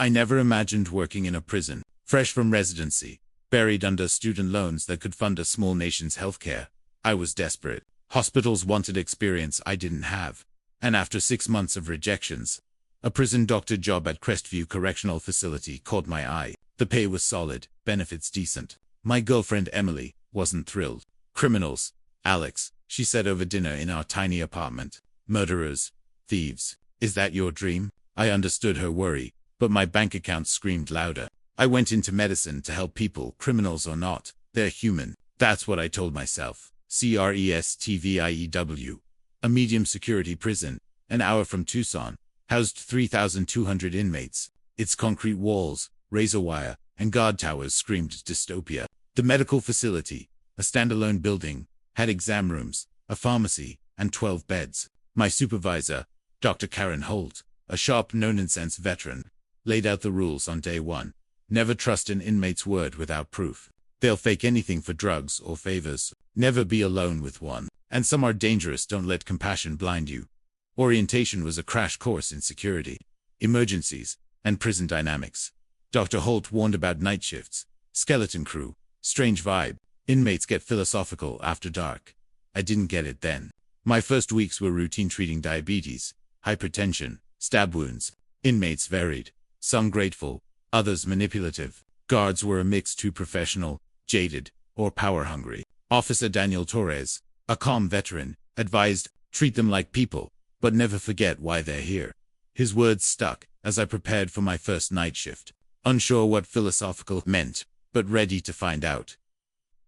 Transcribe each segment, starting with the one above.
I never imagined working in a prison, fresh from residency, buried under student loans that could fund a small nation's healthcare. I was desperate. Hospitals wanted experience I didn't have. And after 6 months of rejections, a prison doctor job at Crestview Correctional Facility caught my eye. The pay was solid, benefits decent. My girlfriend Emily wasn't thrilled. Criminals, Alex, she said over dinner in our tiny apartment. Murderers, thieves. Is that your dream? I understood her worry, but my bank account screamed louder. I went into medicine to help people, criminals or not. They're human. That's what I told myself. Crestview, a medium security prison, an hour from Tucson, housed 3,200 inmates. Its concrete walls, razor wire, and guard towers screamed dystopia. The medical facility, a standalone building, had exam rooms, a pharmacy, and 12 beds. My supervisor, Dr. Karen Holt, a sharp no-nonsense veteran, laid out the rules on day one. Never trust an inmate's word without proof. They'll fake anything for drugs or favors. Never be alone with one. And some are dangerous, don't let compassion blind you. Orientation was a crash course in security, emergencies, and prison dynamics. Dr. Holt warned about night shifts, skeleton crew, strange vibe. Inmates get philosophical after dark. I didn't get it then. My first weeks were routine treating diabetes, hypertension, stab wounds. Inmates varied. Some grateful, others manipulative. Guards were a mix, too professional, jaded, or power-hungry. Officer Daniel Torres, a calm veteran, advised, treat them like people, but never forget why they're here. His words stuck as I prepared for my first night shift, unsure what philosophical meant, but ready to find out.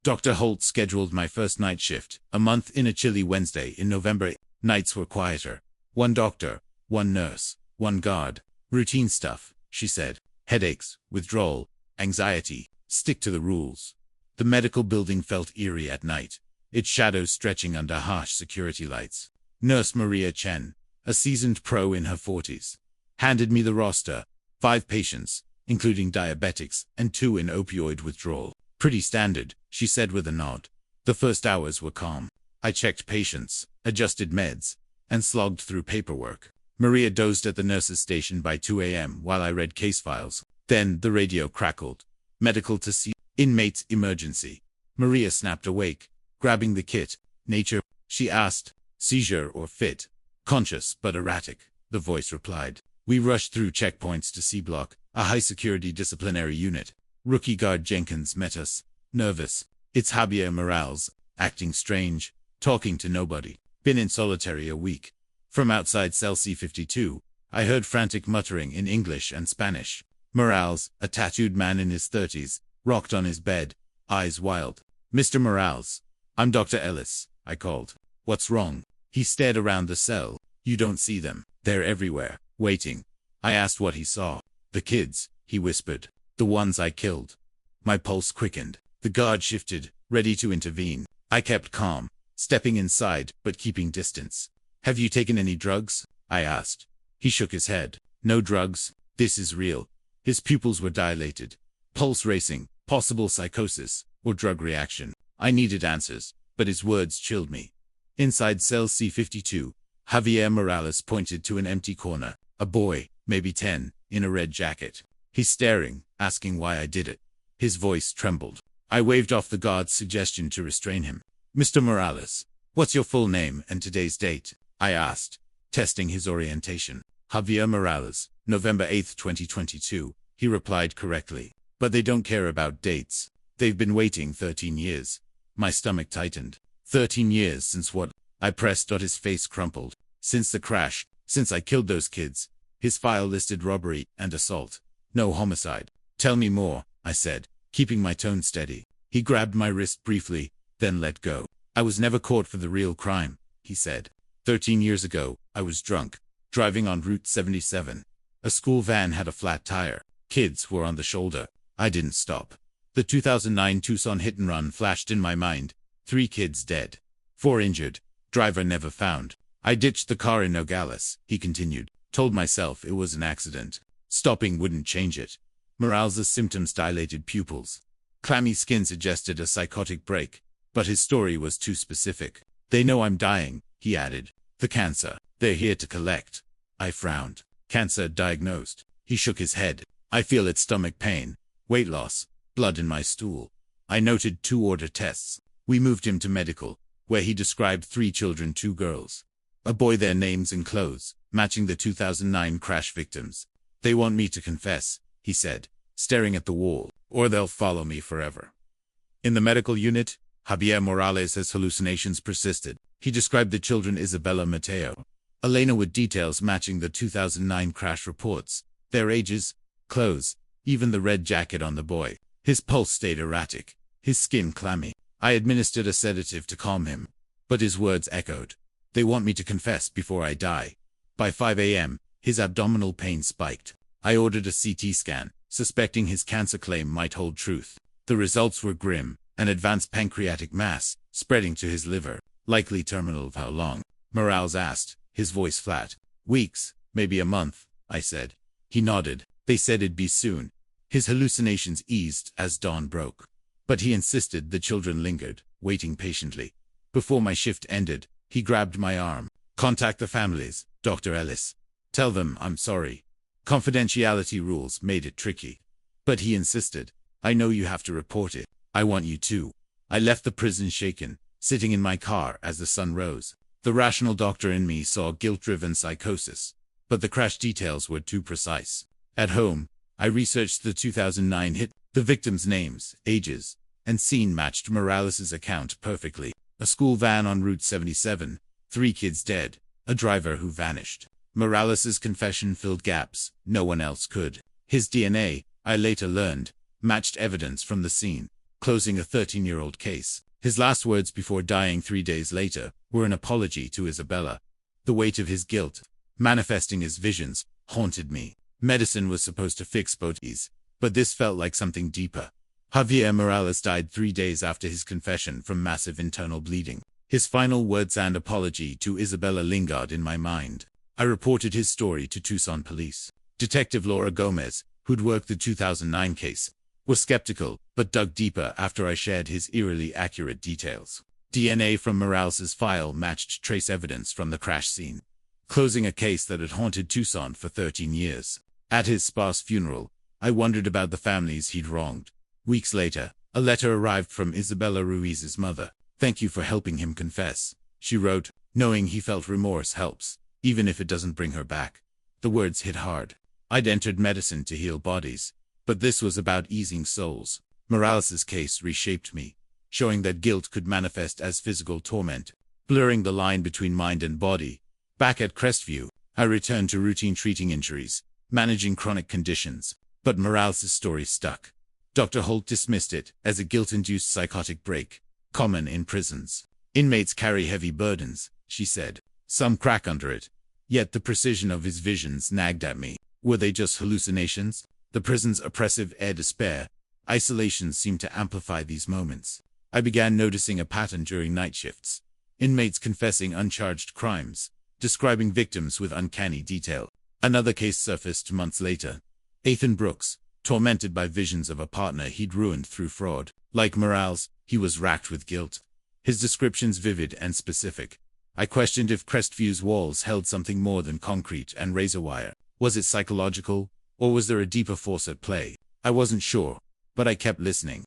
Dr. Holt scheduled my first night shift, a month in a chilly Wednesday in November. Nights were quieter. One doctor, one nurse, one guard. Routine stuff, she said. Headaches, withdrawal, anxiety. Stick to the rules. The medical building felt eerie at night, its shadows stretching under harsh security lights. Nurse Maria Chen, a seasoned pro in her 40s, handed me the roster. 5 patients, including diabetics, and 2 in opioid withdrawal. Pretty standard, she said with a nod. The first hours were calm. I checked patients, adjusted meds, and slogged through paperwork. Maria dozed at the nurse's station by 2 a.m. while I read case files. Then the radio crackled. Medical to see. Inmate emergency. Maria snapped awake, grabbing the kit. Nature, she asked. Seizure or fit? Conscious but erratic, the voice replied. We rushed through checkpoints to C-Block, a high-security disciplinary unit. Rookie guard Jenkins met us, nervous. It's Javier Morales, acting strange, talking to nobody. Been in solitary a week. From outside cell C-52, I heard frantic muttering in English and Spanish. Morales, a tattooed man in his 30s, rocked on his bed, eyes wild. Mr. Morales, I'm Dr. Ellis, I called. What's wrong? He stared around the cell. You don't see them. They're everywhere, waiting. I asked what he saw. The kids, he whispered. The ones I killed. My pulse quickened. The guard shifted, ready to intervene. I kept calm, stepping inside, but keeping distance. Have you taken any drugs? I asked. He shook his head. No drugs. This is real. His pupils were dilated. Pulse racing, possible psychosis, or drug reaction. I needed answers, but his words chilled me. Inside cell C-52, Javier Morales pointed to an empty corner. A boy, maybe 10, in a red jacket. He's staring, asking why I did it. His voice trembled. I waved off the guard's suggestion to restrain him. Mr. Morales, what's your full name and today's date? I asked, testing his orientation. Javier Morales, November 8, 2022, he replied correctly. But they don't care about dates. They've been waiting 13 years. My stomach tightened. 13 years since what? I pressed. His face crumpled. Since the crash, since I killed those kids. His file listed robbery and assault. No homicide. Tell me more, I said, keeping my tone steady. He grabbed my wrist briefly, then let go. I was never caught for the real crime, he said. 13 years ago, I was drunk, driving on Route 77. A school van had a flat tire. Kids were on the shoulder. I didn't stop. The 2009 Tucson hit-and-run flashed in my mind. 3 kids dead. 4 injured. Driver never found. I ditched the car in Nogales, he continued. Told myself it was an accident. Stopping wouldn't change it. Morales' symptoms dilated pupils. Clammy skin suggested a psychotic break. But his story was too specific. They know I'm dying, he added. The cancer. They're here to collect. I frowned. Cancer diagnosed. He shook his head. I feel it: stomach pain, weight loss, blood in my stool. I noted 2 order tests. We moved him to medical, where he described 3 children, 2 girls. A boy, their names and clothes, matching the 2009 crash victims. They want me to confess, he said, staring at the wall, or they'll follow me forever. In the medical unit, Javier Morales' hallucinations persisted. He described the children Isabella, Mateo, Elena, with details matching the 2009 crash reports, their ages, clothes, even the red jacket on the boy. His pulse stayed erratic, his skin clammy. I administered a sedative to calm him, but his words echoed. They want me to confess before I die. By 5 a.m., his abdominal pain spiked. I ordered a CT scan, suspecting his cancer claim might hold truth. The results were grim: an advanced pancreatic mass, spreading to his liver, likely terminal. Of how long? Morales asked, his voice flat. Weeks, maybe a month, I said. He nodded. They said it'd be soon. His hallucinations eased as dawn broke. But he insisted. The children lingered, waiting patiently. Before my shift ended, he grabbed my arm. Contact the families, Dr. Ellis. Tell them I'm sorry. Confidentiality rules made it tricky. But he insisted. I know you have to report it. I want you to. I left the prison shaken, sitting in my car as the sun rose. The rational doctor in me saw guilt-driven psychosis, but the crash details were too precise. At home, I researched the 2009 hit. The victims' names, ages, and scene matched Morales' account perfectly. A school van on Route 77, 3 kids dead, a driver who vanished. Morales' confession filled gaps no one else could. His DNA, I later learned, matched evidence from the scene, closing a 13-year-old case. His last words before dying 3 days later were an apology to Isabella. The weight of his guilt, manifesting as visions, haunted me. Medicine was supposed to fix both these, but this felt like something deeper. Javier Morales died 3 days after his confession from massive internal bleeding. His final words and apology to Isabella lingered in my mind. I reported his story to Tucson police. Detective Laura Gomez, who'd worked the 2009 case, was skeptical, but dug deeper after I shared his eerily accurate details. DNA from Morales' file matched trace evidence from the crash scene, closing a case that had haunted Tucson for 13 years. At his sparse funeral, I wondered about the families he'd wronged. Weeks later, a letter arrived from Isabella Ruiz's mother. "Thank you for helping him confess," she wrote. "Knowing he felt remorse helps, even if it doesn't bring her back." The words hit hard. I'd entered medicine to heal bodies, but this was about easing souls. Morales' case reshaped me, showing that guilt could manifest as physical torment, blurring the line between mind and body. Back at Crestview, I returned to routine treating injuries, managing chronic conditions, but Morales' story stuck. Dr. Holt dismissed it as a guilt-induced psychotic break, common in prisons. "Inmates carry heavy burdens," she said. "Some crack under it." Yet the precision of his visions nagged at me. Were they just hallucinations? The prison's oppressive air, despair, isolation seemed to amplify these moments. I began noticing a pattern during night shifts. Inmates confessing uncharged crimes, describing victims with uncanny detail. Another case surfaced months later. Ethan Brooks, tormented by visions of a partner he'd ruined through fraud. Like Morales, he was racked with guilt. His descriptions vivid and specific. I questioned if Crestview's walls held something more than concrete and razor wire. Was it psychological, or was there a deeper force at play? I wasn't sure, but I kept listening.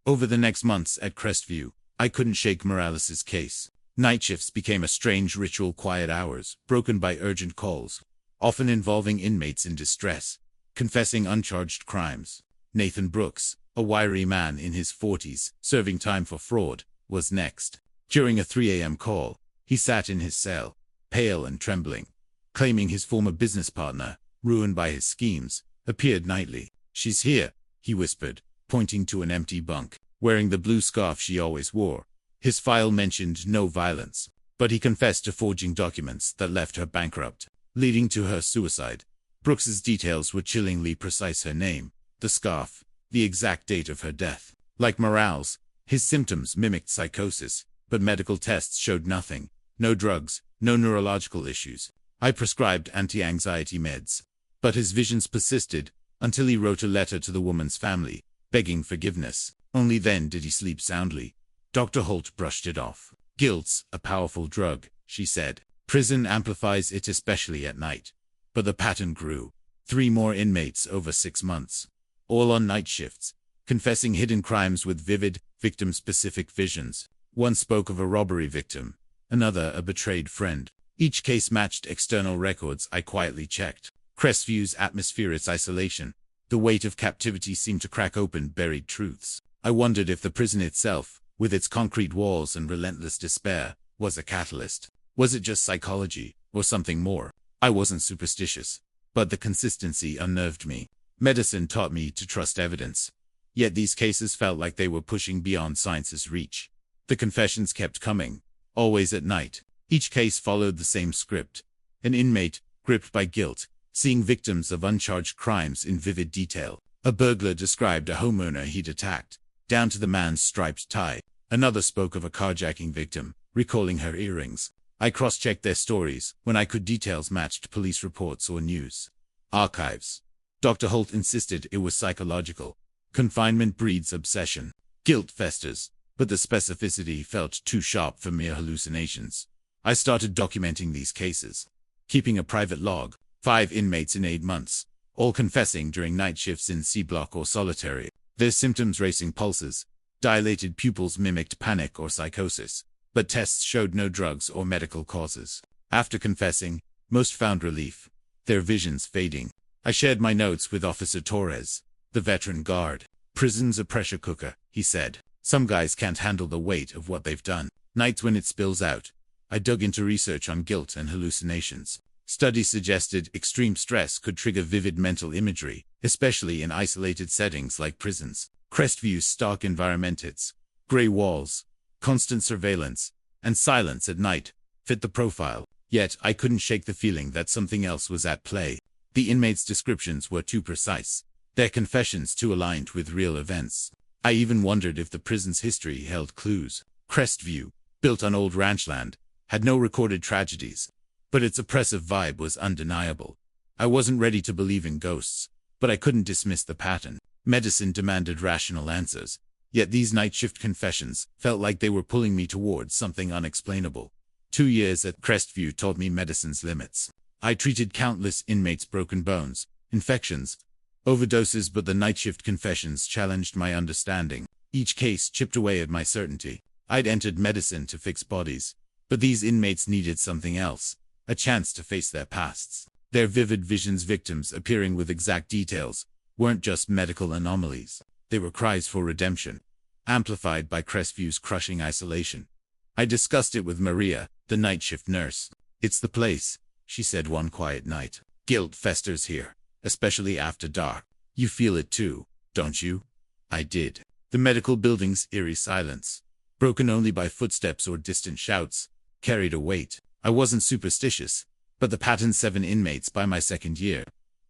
Over the next months at Crestview, I couldn't shake Morales' case. Night shifts became a strange ritual: quiet hours, broken by urgent calls, often involving inmates in distress, confessing uncharged crimes. Nathan Brooks, a wiry man in his 40s, serving time for fraud, was next. During a 3 a.m. call, he sat in his cell, pale and trembling, claiming his former business partner, ruined by his schemes, appeared nightly. "She's here," he whispered, pointing to an empty bunk, wearing the blue scarf she always wore. His file mentioned no violence, but he confessed to forging documents that left her bankrupt, leading to her suicide. Brooks's details were chillingly precise: her name, the scarf, the exact date of her death. Like Morales, his symptoms mimicked psychosis, but medical tests showed nothing. No drugs, no neurological issues. I prescribed anti-anxiety meds, but his visions persisted until he wrote a letter to the woman's family, begging forgiveness. Only then did he sleep soundly. Dr. Holt brushed it off. "Guilt's a powerful drug," she said. "Prison amplifies it, especially at night." But the pattern grew. 3 more inmates over 6 months. All on night shifts, confessing hidden crimes with vivid, victim-specific visions. One spoke of a robbery victim, another a betrayed friend. Each case matched external records I quietly checked. Crestview's atmosphere, its isolation, the weight of captivity seemed to crack open buried truths. I wondered if the prison itself, with its concrete walls and relentless despair, was a catalyst. Was it just psychology, or something more? I wasn't superstitious, but the consistency unnerved me. Medicine taught me to trust evidence. Yet these cases felt like they were pushing beyond science's reach. The confessions kept coming, always at night. Each case followed the same script. An inmate, gripped by guilt, seeing victims of uncharged crimes in vivid detail. A burglar described a homeowner he'd attacked, down to the man's striped tie. Another spoke of a carjacking victim, recalling her earrings. I cross-checked their stories when I could. Details matched police reports or news archives. Dr. Holt insisted it was psychological. Confinement breeds obsession. Guilt festers, but the specificity felt too sharp for mere hallucinations. I started documenting these cases, keeping a private log. 5 inmates in 8 months, all confessing during night shifts in C block or solitary. Their symptoms: racing pulses, dilated pupils mimicked panic or psychosis, but tests showed no drugs or medical causes. After confessing, most found relief, their visions fading. I shared my notes with Officer Torres, the veteran guard. "Prison's a pressure cooker," he said. "Some guys can't handle the weight of what they've done. Nights when it spills out." I dug into research on guilt and hallucinations. Studies suggested extreme stress could trigger vivid mental imagery, especially in isolated settings like prisons. Crestview's stark environment, its gray walls, constant surveillance, and silence at night, fit the profile. Yet I couldn't shake the feeling that something else was at play. The inmates' descriptions were too precise, their confessions too aligned with real events. I even wondered if the prison's history held clues. Crestview, built on old ranchland, had no recorded tragedies, but its oppressive vibe was undeniable. I wasn't ready to believe in ghosts, but I couldn't dismiss the pattern. Medicine demanded rational answers, yet these night shift confessions felt like they were pulling me towards something unexplainable. 2 years at Crestview taught me medicine's limits. I treated countless inmates' broken bones, infections, overdoses, but the night shift confessions challenged my understanding. Each case chipped away at my certainty. I'd entered medicine to fix bodies, but these inmates needed something else. A chance to face their pasts. Their vivid visions, victims appearing with exact details, weren't just medical anomalies. They were cries for redemption, amplified by Crestview's crushing isolation. I discussed it with Maria, the night shift nurse. "It's the place," she said one quiet night. "Guilt festers here, especially after dark. You feel it too, don't you?" I did. The medical building's eerie silence, broken only by footsteps or distant shouts, carried a weight. I wasn't superstitious, but the pattern: 7 inmates by my 2nd year,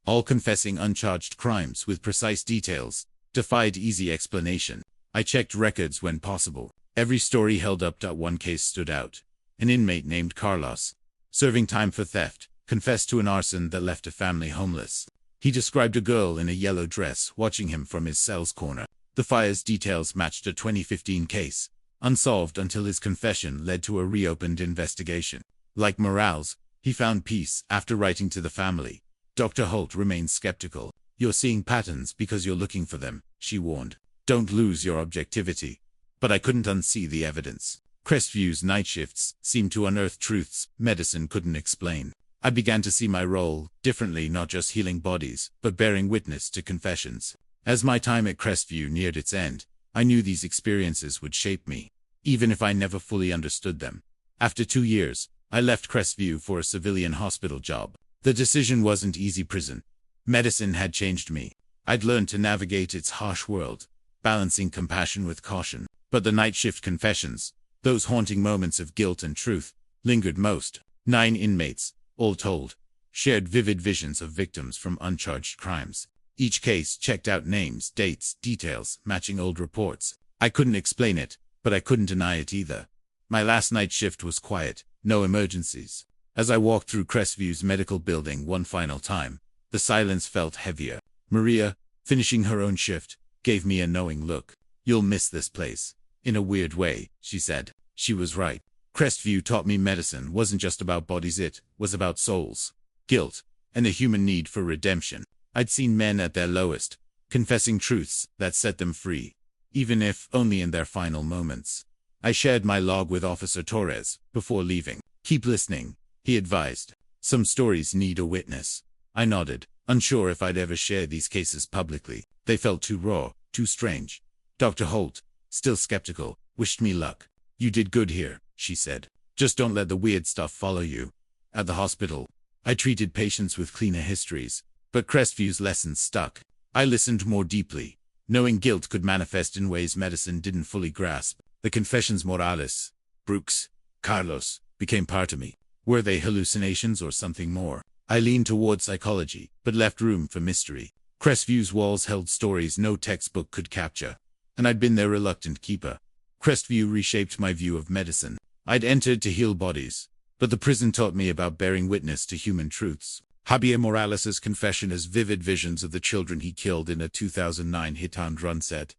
all confessing uncharged crimes with precise details, defied easy explanation. I checked records when possible. Every story held up. One case stood out. An inmate named Carlos, serving time for theft, confessed to an arson that left a family homeless. He described a girl in a yellow dress watching him from his cell's corner. The fire's details matched a 2015 case, unsolved until his confession led to a reopened investigation. Like Morales, he found peace after writing to the family. Dr. Holt remained skeptical. "You're seeing patterns because you're looking for them," she warned. "Don't lose your objectivity." But I couldn't unsee the evidence. Crestview's night shifts seemed to unearth truths medicine couldn't explain. I began to see my role differently, not just healing bodies, but bearing witness to confessions. As my time at Crestview neared its end, I knew these experiences would shape me, even if I never fully understood them. After 2 years, I left Crestview for a civilian hospital job. The decision wasn't easy. Prison medicine had changed me. I'd learned to navigate its harsh world, balancing compassion with caution. But the night shift confessions, those haunting moments of guilt and truth, lingered most. 9 inmates, all told, shared vivid visions of victims from uncharged crimes. Each case checked out names, dates, details, matching old reports. I couldn't explain it, but I couldn't deny it either. My last night shift was quiet, no emergencies. As I walked through Crestview's medical building one final time, the silence felt heavier. Maria, finishing her own shift, gave me a knowing look. "You'll miss this place." In a weird way, she said. She was right. Crestview taught me medicine wasn't just about bodies, it was about souls. Guilt, and the human need for redemption. I'd seen men at their lowest, confessing truths that set them free, even if only in their final moments. I shared my log with Officer Torres before leaving. "Keep listening," he advised. "Some stories need a witness." I nodded, unsure if I'd ever share these cases publicly. They felt too raw, too strange. Dr. Holt, still skeptical, wished me luck. "You did good here," she said. "Just don't let the weird stuff follow you." At the hospital, I treated patients with cleaner histories, but Crestview's lessons stuck. I listened more deeply, knowing guilt could manifest in ways medicine didn't fully grasp. The confessions Morales, Brooks, Carlos, became part of me. Were they hallucinations or something more? I leaned toward psychology, but left room for mystery. Crestview's walls held stories no textbook could capture, and I'd been their reluctant keeper. Crestview reshaped my view of medicine. I'd entered to heal bodies, but the prison taught me about bearing witness to human truths. Javier Morales' confession has vivid visions of the children he killed in a 2009 hit-and-run set.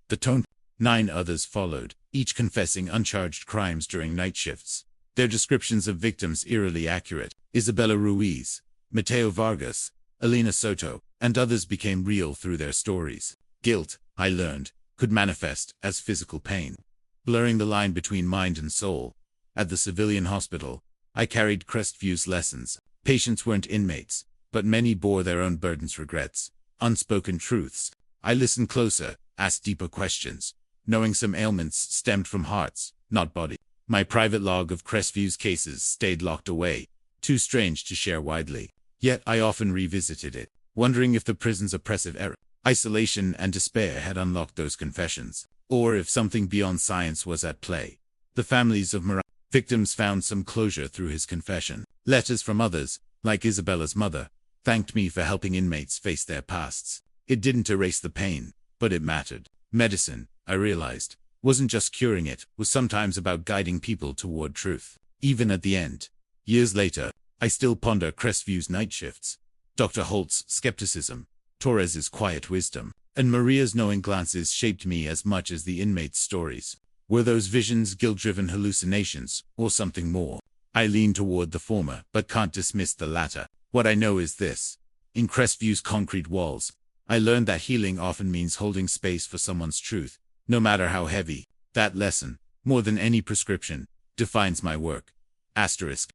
The tone. 9 others followed, each confessing uncharged crimes during night shifts. Their descriptions of victims eerily accurate. Isabella Ruiz, Mateo Vargas, Elena Soto, and others became real through their stories. Guilt, I learned, could manifest as physical pain, blurring the line between mind and soul. At the civilian hospital, I carried Crestview's lessons. Patients weren't inmates, but many bore their own burdens, regrets, unspoken truths. I listened closer, asked deeper questions, knowing some ailments stemmed from hearts, not body. My private log of Crestview's cases stayed locked away, too strange to share widely. Yet I often revisited it, wondering if the prison's oppressive isolation and despair had unlocked those confessions, or if something beyond science was at play. The families of victims found some closure through his confession. Letters from others, like Isabella's mother, thanked me for helping inmates face their pasts. It didn't erase the pain, but it mattered. Medicine, I realized, wasn't just curing it, was sometimes about guiding people toward truth. Even at the end, years later, I still ponder Crestview's night shifts, Dr. Holt's skepticism, Torres's quiet wisdom, and Maria's knowing glances shaped me as much as the inmates' stories. Were those visions guilt-driven hallucinations, or something more? I lean toward the former, but can't dismiss the latter. What I know is this. In Crestview's concrete walls, I learned that healing often means holding space for someone's truth, no matter how heavy. That lesson, more than any prescription, defines my work. Asterisk.